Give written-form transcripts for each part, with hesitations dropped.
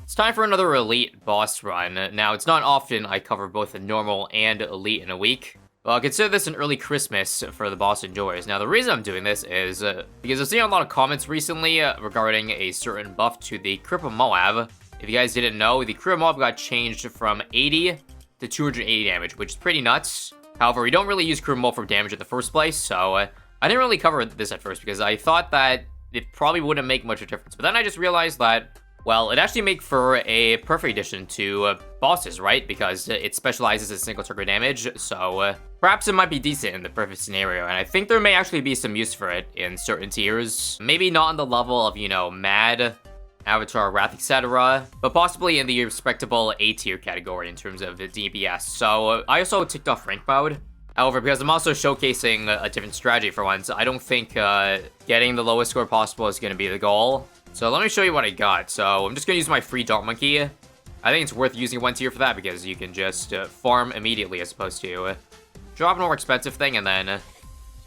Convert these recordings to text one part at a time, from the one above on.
It's time for another Elite boss run. Now, it's not often I cover both the normal and Elite in a week. Well, consider this an early Christmas for the boss enjoyers. Now, the reason I'm doing this is because I've seen a lot of comments recently regarding a certain buff to the Cripple MOAB. If you guys didn't know, the Cripple MOAB got changed from 80 to 280 damage, which is pretty nuts. However, we don't really use Cripple MOAB for damage in the first place, so I didn't really cover this at first because I thought that it probably wouldn't make much of a difference. But then I just realized that, well, it actually makes for a perfect addition to bosses, right? Because it specializes in single target damage, so perhaps it might be decent in the perfect scenario, and I think there may actually be some use for it in certain tiers. Maybe not on the level of, you know, Mad, Avatar, Wrath, etc., but possibly in the respectable A tier category in terms of the DPS. So I also ticked off rank mode. However, because I'm also showcasing a different strategy for once, I don't think getting the lowest score possible is going to be the goal. So let me show you what I got. So I'm just going to use my free Dart Monkey. I think it's worth using one tier for that because you can just farm immediately as opposed to drop a more expensive thing and then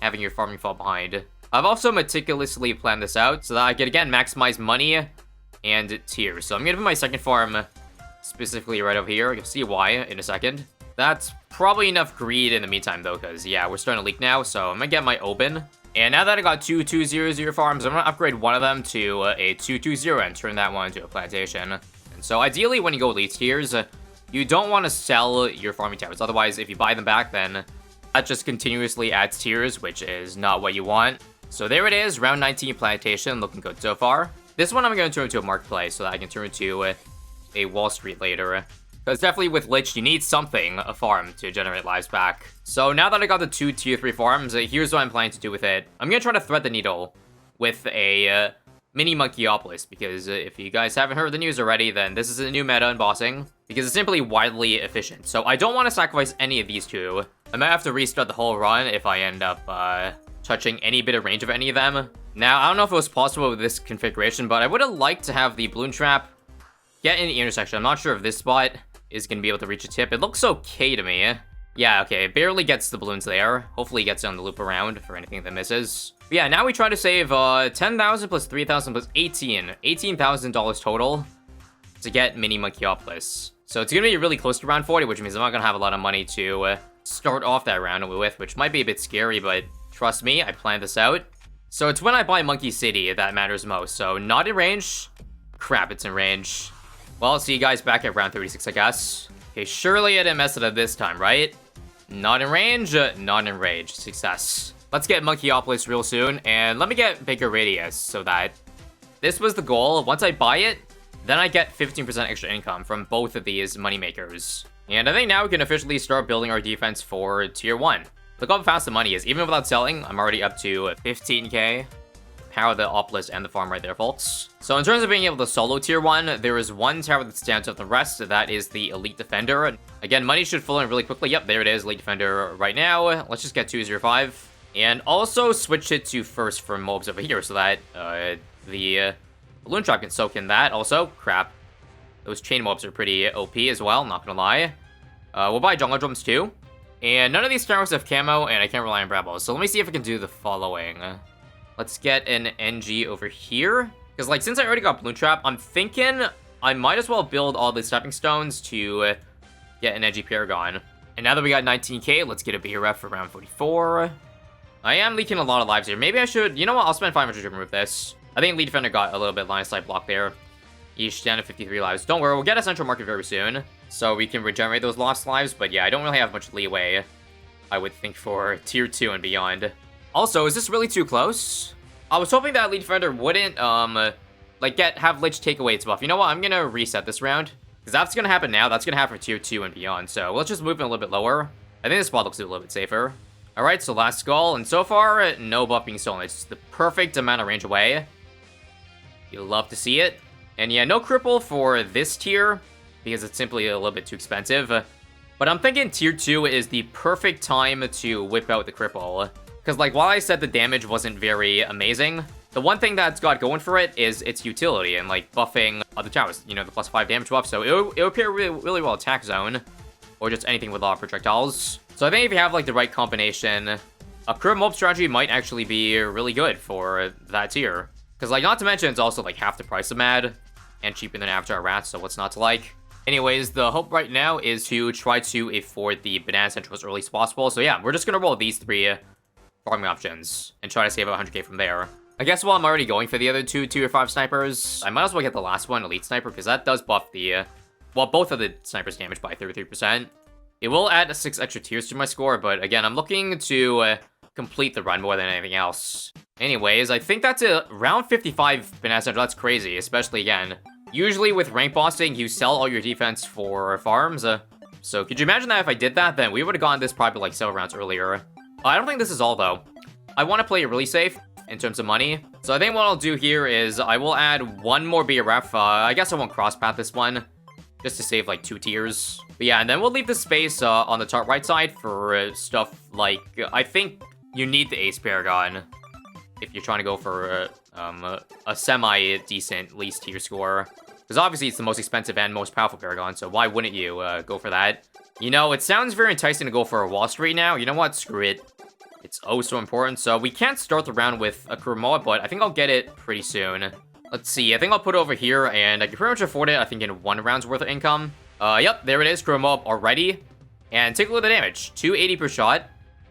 having your farming fall behind. I've also meticulously planned this out so that I can, again, maximize money and tiers. So I'm going to put my second farm specifically right over here. You'll see why in a second. That's probably enough greed in the meantime, though, because, yeah, we're starting to leak now. So I'm going to get my open. And now that I got two 200 farms, I'm going to upgrade one of them to a 220 and turn that one into a plantation. And so ideally, when you go elite tiers, you don't want to sell your farming towers. Otherwise, if you buy them back, then that just continuously adds tiers, which is not what you want. So there it is, round 19 plantation, looking good so far. This one I'm going to turn into a marketplace so that I can turn into a Wall Street later. Because definitely with Lich, you need something, a farm, to generate lives back. So now that I got the two tier 3 farms, here's what I'm planning to do with it. I'm going to try to thread the needle with a mini Monkeyopolis. Because if you guys haven't heard the news already, then this is a new meta in bossing. Because it's simply widely efficient. So I don't want to sacrifice any of these two. I might have to restart the whole run if I end up touching any bit of range of any of them. Now, I don't know if it was possible with this configuration, but I would have liked to have the balloon trap get in the intersection. I'm not sure if this spot is going to be able to reach a tip. It looks okay to me. Yeah, okay, it barely gets the balloons there. Hopefully it gets on the loop around for anything that misses. But yeah, now we try to save 10,000 plus 3,000 plus 18,000 total to get mini Monkeyopolis. So it's going to be really close to round 40, which means I'm not going to have a lot of money to start off that round with, which might be a bit scary, but trust me, I planned this out. So it's when I buy Monkey City that matters most. So not in range. Crap, it's in range. Well, I'll see you guys back at round 36, I guess. Okay, surely I didn't mess it up this time, right? Not in range, not in rage. Success. Let's get Monkeyopolis real soon, and let me get bigger radius so that this was the goal. Once I buy it, then I get 15% extra income from both of these moneymakers. And I think now we can officially start building our defense for tier 1. Look how fast the money is. Even without selling, I'm already up to 15k. Power the Opolis and the farm right there, folks. So in terms of being able to solo tier 1, there is one tower that stands out from the rest. That is the Elite Defender. Again, money should flow in really quickly. Yep, there it is, Elite Defender right now. Let's just get 205. And also switch it to first for mobs over here so that the balloon trap can soak in that. Also, crap. Those chain mobs are pretty OP as well, not gonna lie. We'll buy jungle drums too. And none of these towers have camo, and I can't rely on Bravo. So let me see if I can do the following. Let's get an NG over here. Because, like, since I already got Balloon Trap, I'm thinking I might as well build all the stepping stones to get an NG Paragon. And now that we got 19k, let's get a BRF for round 44. I am leaking a lot of lives here. Maybe I should... You know what? I'll spend 500 to remove this. I think Elite Defender got a little bit line of sight block there. Each down to 53 lives. Don't worry, we'll get a central market very soon. So we can regenerate those lost lives. But yeah, I don't really have much leeway, I would think, for tier 2 and beyond. Also, is this really too close? I was hoping that Elite Defender wouldn't, like, have Lich take away its buff. You know what? I'm gonna reset this round. Because that's gonna happen now. That's gonna happen for tier 2 and beyond. So let's just move it a little bit lower. I think this spot looks a little bit safer. Alright, so last skull. And so far, no buff being stolen. It's the perfect amount of range away. You'll love to see it. And yeah, no cripple for this tier, because it's simply a little bit too expensive. But I'm thinking tier 2 is the perfect time to whip out the cripple. Because, like, while I said the damage wasn't very amazing, the one thing that's got going for it is its utility and, like, buffing other towers. You know, the +5 damage buff. So it'll appear really well attack zone, or just anything with a lot of projectiles. So I think if you have, like, the right combination, a Cripple MOAB strategy might actually be really good for that tier. Because, like, not to mention, it's also, like, half the price of Mad. and cheaper than Avatar Rats, so what's not to like? Anyways, the hope right now is to try to afford the Banana Central as early as possible. So yeah, we're just gonna roll these 3 farming options and try to save 100k from there. I guess while I'm already going for the other 2 tier 5 snipers, I might as well get the last one, Elite Sniper, because that does buff the, well, both of the snipers damage by 33%. It will add 6 extra tiers to my score, but again, I'm looking to complete the run more than anything else. Anyways, I think that's a round 55 Banana Central. That's crazy, especially again. Usually with rank bossing, you sell all your defense for farms. So could you imagine that if I did that, then we would have gotten this probably like several rounds earlier. I don't think this is all though. I want to play it really safe in terms of money. So I think what I'll do here is I will add 1 more BRF. I guess I won't cross path this one, just to save like 2 tiers. But yeah, and then we'll leave the space on the top right side for stuff like, I think you need the Ace Paragon if you're trying to go for a semi-decent least tier score. Because obviously it's the most expensive and most powerful Paragon, so why wouldn't you go for that? You know, it sounds very enticing to go for a Wall Street now. You know what? Screw it. It's oh so important. So we can't start the round with a Cripple MOAB, but I think I'll get it pretty soon. Let's see. I think I'll put it over here, and I can pretty much afford it, I think, in 1 round's worth of income. Yep, there it is. Cripple MOAB already. And take a look at the damage. 280 per shot.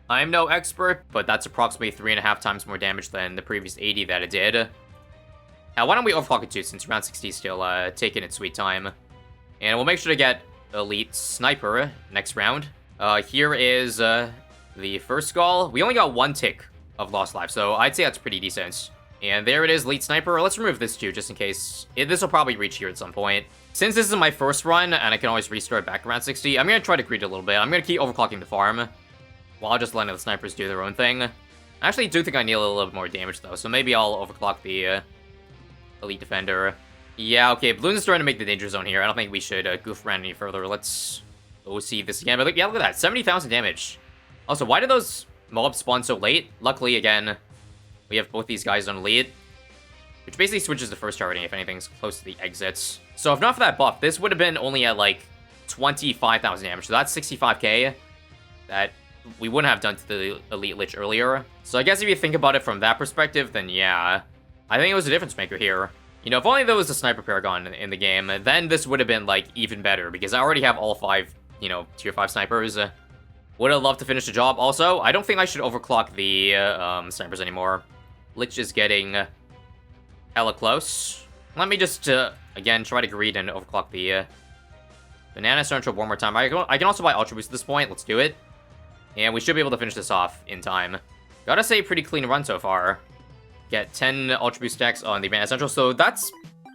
I'm no expert, but that's approximately 3.5 times more damage than the previous 80 that it did. Now, why don't we overclock it too, since round 60 is still taking its sweet time. And we'll make sure to get Elite Sniper next round. Here is the first skull. We only got 1 tick of lost life, so I'd say that's pretty decent. And there it is, Elite Sniper. Let's remove this too, just in case. This will probably reach here at some point. Since this is my first run, and I can always restart back around 60, I'm going to try to greed a little bit. I'm going to keep overclocking the farm, while just letting the snipers do their own thing. I actually do think I need a little bit more damage, though, so maybe I'll overclock the Elite Defender. Yeah, okay, Bloons is starting to make the danger zone here. I don't think we should goof around any further. Let's OC this again. But look, yeah, look at that, 70,000 damage. Also, why did those mobs spawn so late? Luckily, again, we have both these guys on Elite, which basically switches the first targeting if anything's close to the exits. So if not for that buff, this would have been only at like 25,000 damage. So that's 65k that we wouldn't have done to the Elite Lich earlier. So I guess if you think about it from that perspective, then yeah, I think it was a difference maker here. You know, if only there was a Sniper Paragon in the game, then this would have been, like, even better, because I already have all 5, you know, tier 5 snipers. Would have loved to finish the job. Also, I don't think I should overclock the snipers anymore. Lich is getting hella close. Let me just, again, try to greed and overclock the Banana Central one more time. I can also buy Ultra Boost at this point. Let's do it. And we should be able to finish this off in time. Gotta say, pretty clean run so far. Get 10 Ultra Boost stacks on the Banana Central, so that's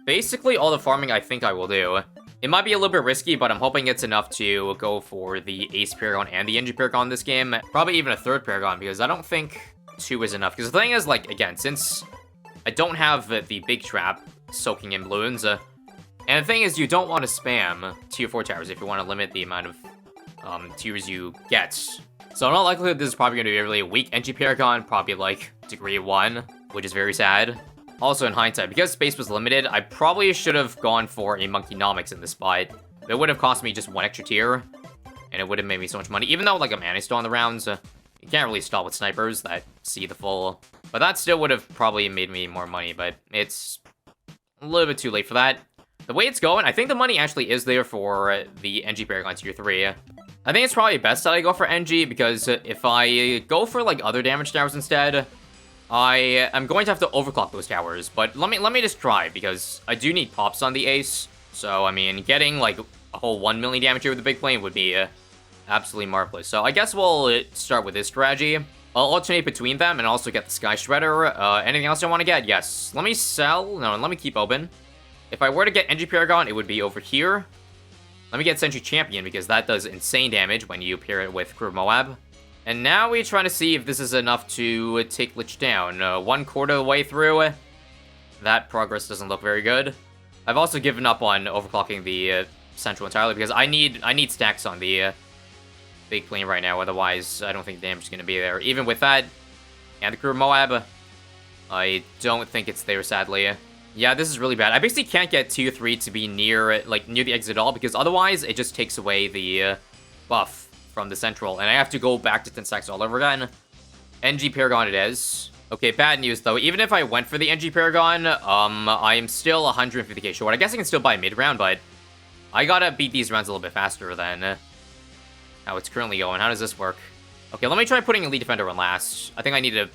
basically all the farming I think I will do. It might be a little bit risky, but I'm hoping it's enough to go for the Ace Paragon and the NG Paragon this game. Probably even a 3rd Paragon, because I don't think 2 is enough. Because the thing is, like, again, since I don't have the big trap soaking in Bloons, and the thing is, you don't want to spam tier 4 towers if you want to limit the amount of tiers you get. So in all likelihood, this is probably going to be a really weak NG Paragon, probably like degree 1, which is very sad. Also, in hindsight, because space was limited, I probably should have gone for a Monkeynomics in this spot. It would have cost me just 1 extra tier, and it would have made me so much money. Even though, like, I'm still on the rounds, you can't really stall with snipers that see the full. But that still would have probably made me more money, but it's a little bit too late for that. The way it's going, I think the money actually is there for the NG Paragon tier 3. I think it's probably best that I go for NG, because if I go for, like, other damage towers instead, I am going to have to overclock those towers. But let me just try, because I do need pops on the Ace. So, I mean, getting, like, a whole 1 million damage here with the big plane would be absolutely marvelous. So, I guess we'll start with this strategy. I'll alternate between them and also get the Sky Shredder. Anything else I want to get? Yes. Let me sell. No, let me keep open. If I were to get NG Paragon, it would be over here. Let me get Sentry Champion, because that does insane damage when you pair it with Cripple MOAB. And now we're trying to see if this is enough to take Lich down. 1/4 of the way through, that progress doesn't look very good. I've also given up on overclocking the Central entirely, because I need stacks on the big plane right now, otherwise I don't think the damage is going to be there. Even with that, and the Cripple MOAB, I don't think it's there, sadly. Yeah, this is really bad. I basically can't get tier 3 to be near the exit at all, because otherwise it just takes away the buff from the Central, and I have to go back to 10 stacks all over again. NG Paragon it is. Okay, bad news though. Even if I went for the NG Paragon, I am still 150k short. I guess I can still buy mid-round, but I gotta beat these rounds a little bit faster than how it's currently going. How does this work? Okay, let me try putting Elite Defender on last. I think I need to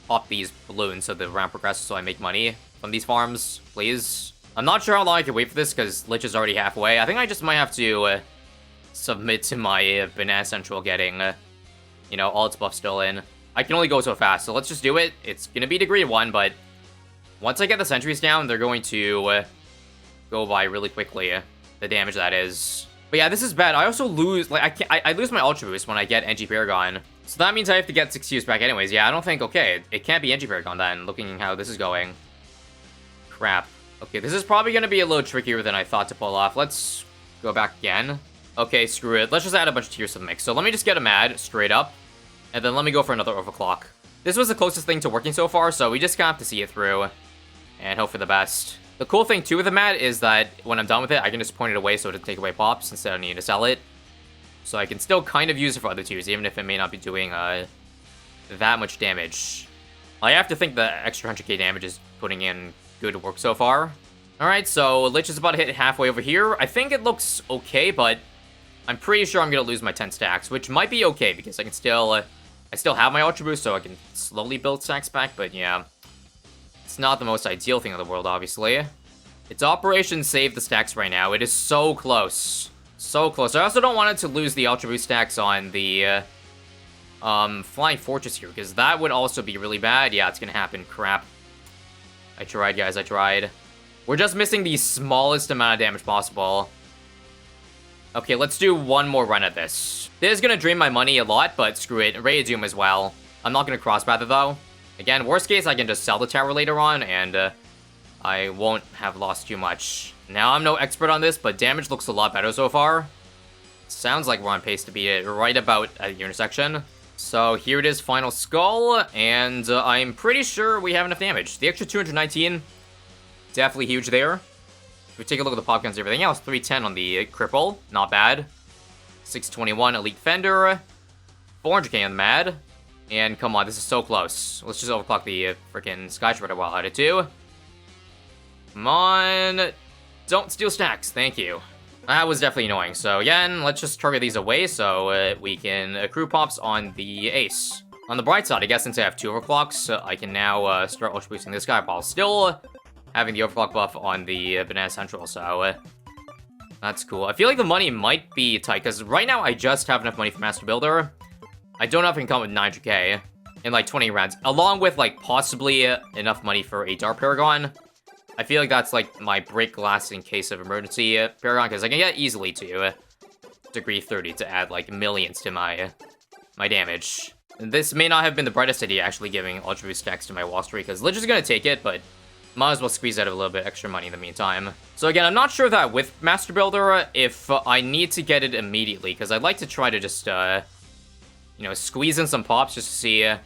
pop these balloons so the round progresses so I make money from these farms, please. I'm not sure how long I can wait for this because Lich is already halfway. I think I just might have to submit to my Banana Central getting, you know, all its buffs still in. I can only go so fast, so let's just do it. It's gonna be degree 1, but once I get the sentries down, they're going to go by really quickly. The damage that is. But yeah, this is bad. I also lose, like, I lose my Ultra Boost when I get NG Paragon. So that means I have to get 6 years back anyways. Yeah, I don't think, okay, it can't be NG Paragon then, looking how this is going. Crap. Okay, this is probably gonna be a little trickier than I thought to pull off. Let's go back again. Okay, screw it. Let's just add a bunch of tiers to the mix. So let me just get a mad straight up, and then let me go for another overclock. This was the closest thing to working so far, so we just gotta have to see it through and hope for the best. The cool thing too with the mat is that when I'm done with it, I can just point it away so it doesn't take away pops instead of needing to sell it. So I can still kind of use it for other tiers, even if it may not be doing that much damage. I have to think the extra 100k damage is putting in good work so far. Alright, so Lich is about to hit halfway over here. I think it looks okay, but I'm pretty sure I'm going to lose my 10 stacks, which might be okay because I can still, I still have my Ultra Boost, so I can slowly build stacks back, but yeah. It's not the most ideal thing in the world, obviously. It's Operation Save the Stacks right now. It is so close. So close. I also don't want it to lose the Ultra Boost stacks on the Flying Fortress here, because that would also be really bad. Yeah, it's going to happen. Crap. I tried, guys. I tried. We're just missing the smallest amount of damage possible. Okay, let's do one more run at this. This is going to drain my money a lot, but screw it. Ray of Doom as well. I'm not going to crosspath it, though. Again, worst case, I can just sell the tower later on, and I won't have lost too much. Now, I'm no expert on this, but damage looks a lot better so far. Sounds like we're on pace to beat it right about at the intersection. So here it is, final skull, and I'm pretty sure we have enough damage. The extra 219, definitely huge there. If we take a look at the pop guns and everything else, 310 on the cripple, not bad. 621 Elite Fender, 400k on the Mad. And come on, this is so close. Let's just overclock the freaking Sky Shredder while at it too. Come on. Don't steal stacks. Thank you. That was definitely annoying. So again, let's just target these away so we can accrue pops on the Ace. On the bright side, I guess since I have 2 overclocks, I can now start ultra boosting this guy while still having the overclock buff on the Banana Central. So that's cool. I feel like the money might be tight because right now I just have enough money for Master Builder. I don't know if I can come with 900k in like 20 rounds, along with like possibly enough money for a Dark Paragon. I feel like that's like my break glass in case of emergency Paragon, because I can get easily to degree 30 to add like millions to my damage. And this may not have been the brightest idea, actually giving Ultra Boost stacks to my Wall Street, because Lich is going to take it, but might as well squeeze out a little bit extra money in the meantime. So again, I'm not sure that with Master Builder, if I need to get it immediately, because I'd like to try to just, you know, squeeze in some pops just to see if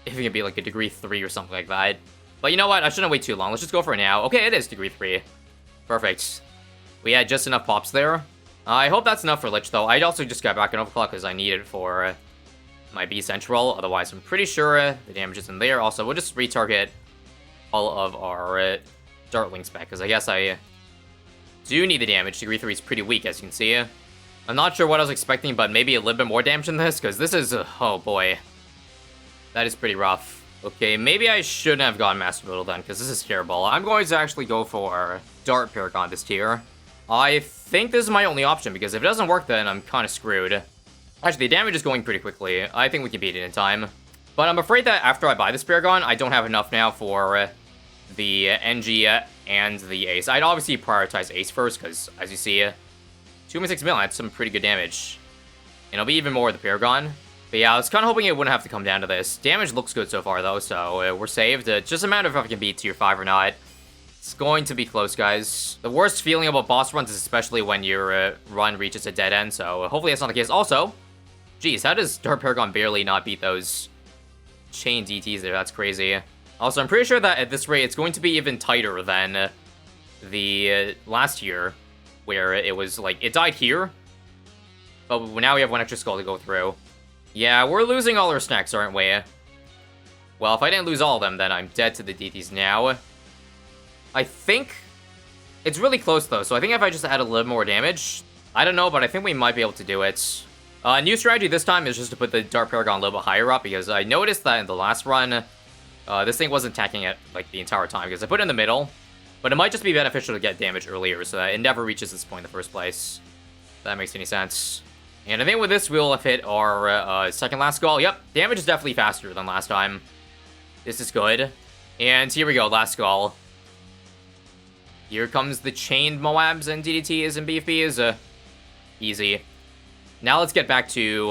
it can be like a degree 3 or something like that. But you know what? I shouldn't wait too long. Let's just go for it now. Okay, it is degree 3. Perfect. We had just enough pops there. I hope that's enough for Lich, though. I also just got back an overclock because I need it for my B Central. Otherwise, I'm pretty sure the damage isn't there. Also, we'll just retarget all of our Dartlings back, because I guess I do need the damage. Degree 3 is pretty weak, as you can see. I'm not sure what I was expecting, but maybe a little bit more damage than this, because this is, oh boy. That is pretty rough. Okay, maybe I shouldn't have gone Master Builder then, because this is terrible. I'm going to actually go for Dart Paragon this tier. I think this is my only option, because if it doesn't work, then I'm kind of screwed. Actually, the damage is going pretty quickly. I think we can beat it in time. But I'm afraid that after I buy this Paragon, I don't have enough now for the NG and the Ace. I'd obviously prioritize Ace first, because as you see, 2.6 million, that's some pretty good damage. And it'll be even more with the Paragon. But yeah, I was kind of hoping it wouldn't have to come down to this. Damage looks good so far, though, so we're saved. It's just a matter of if I can beat tier 5 or not. It's going to be close, guys. The worst feeling about boss runs is especially when your run reaches a dead end, so hopefully that's not the case. Also, geez, how does Dark Paragon barely not beat those chain DTs there? That's crazy. Also, I'm pretty sure that at this rate, it's going to be even tighter than the last year, where it was like, it died here, but now we have one extra skull to go through. Yeah, we're losing all our stacks, aren't we? Well, if I didn't lose all of them, then I'm dead to the DTs now. I think it's really close, though, so I think if I just add a little more damage, I don't know, but I think we might be able to do it. New strategy this time is just to put the Dark Paragon a little bit higher up, because I noticed that in the last run, this thing wasn't attacking it, like, the entire time, because I put it in the middle, but it might just be beneficial to get damage earlier, so that it never reaches this point in the first place. If that makes any sense. And I think with this, we'll have hit our second last skull. Yep, damage is definitely faster than last time. This is good. And here we go, last skull. Here comes the chained Moabs and DDTs and BFBs. Easy. Now let's get back to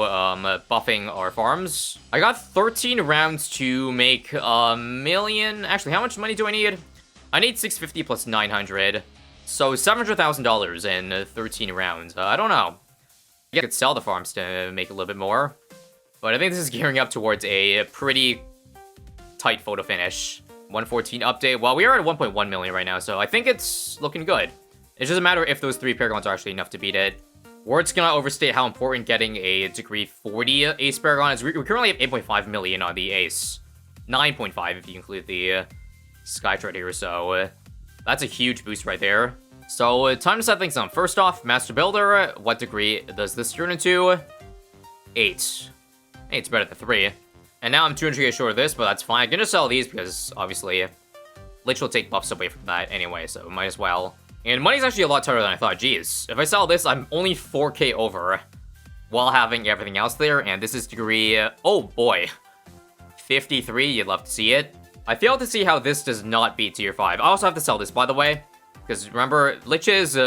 buffing our farms. I got 13 rounds to make a million. Actually, how much money do I need? I need 650 plus 900. So $700,000 in 13 rounds. I don't know. I could sell the farms to make a little bit more. But I think this is gearing up towards a pretty tight photo finish. 114 update. Well, we are at 1.1 million right now, so I think it's looking good. It's just a matter if those 3 Paragons are actually enough to beat it. Words cannot overstate how important getting a degree 40 Ace Paragon is. We currently have 8.5 million on the Ace. 9.5 if you include the Skytrade here, so that's a huge boost right there. So, time to set things up. First off, Master Builder, what degree does this turn into? 8. 8's better than 3. And now I'm 200k short of this, but that's fine. I can just sell these because, obviously, Lich will take buffs away from that anyway, so might as well. And money's actually a lot tighter than I thought. Jeez, if I sell this, I'm only 4k over while having everything else there, and this is degree... oh, boy. 53, you'd love to see it. I failed to see how this does not beat tier 5. I also have to sell this, by the way, because remember, Lich's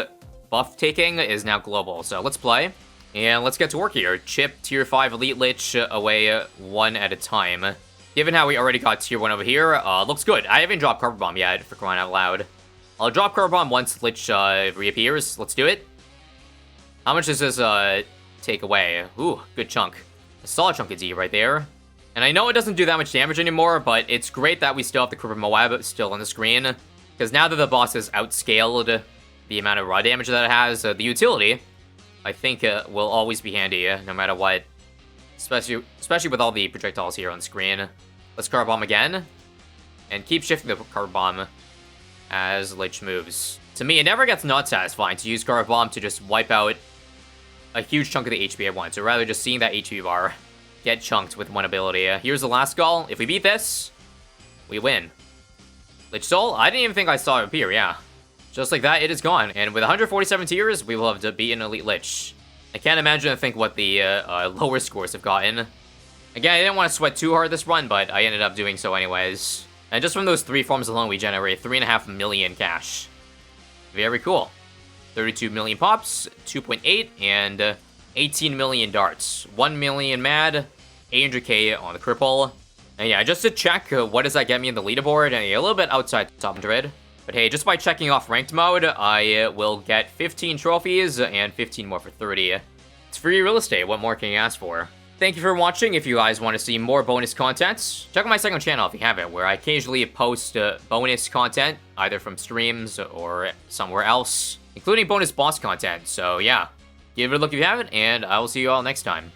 buff taking is now global, so let's play. And let's get to work here. Chip tier 5 Elite Lich away one at a time. Given how we already got tier 1 over here, looks good. I haven't dropped Carpet Bomb yet, for crying out loud. I'll drop Carpet Bomb once Lich reappears. Let's do it. How much does this take away? Ooh, good chunk. A solid chunk of D right there. And I know it doesn't do that much damage anymore, but it's great that we still have the Cripple MOAB still on the screen. Because now that the boss has outscaled the amount of raw damage that it has, the utility, I think will always be handy, no matter what. Especially with all the projectiles here on screen. Let's Carpet Bomb again. And keep shifting the Carpet Bomb as Lich moves. To me, it never gets not satisfying to use Carpet Bomb to just wipe out a huge chunk of the HP at once. Or rather, just seeing that HP bar get chunked with one ability. Here's the last skull. If we beat this, we win. Lich Soul? I didn't even think I saw it appear, yeah. Just like that, it is gone. And with 147 tiers, we will have beaten Elite Lich. I can't imagine to think what the lower scores have gotten. Again, I didn't want to sweat too hard this run, but I ended up doing so anyways. And just from those 3 forms alone, we generate 3.5 million cash. Very cool. 32 million pops, 2.8, and 18 million darts. 1 million mad, 800k on the cripple. And yeah, just to check, what does that get me in the leaderboard? And a little bit outside top 100. But hey, just by checking off ranked mode, I will get 15 trophies and 15 more for 30. It's free real estate, what more can you ask for? Thank you for watching. If you guys want to see more bonus content, check out my second channel if you haven't, where I occasionally post bonus content, either from streams or somewhere else, including bonus boss content. So yeah, give it a look if you haven't, and I will see you all next time.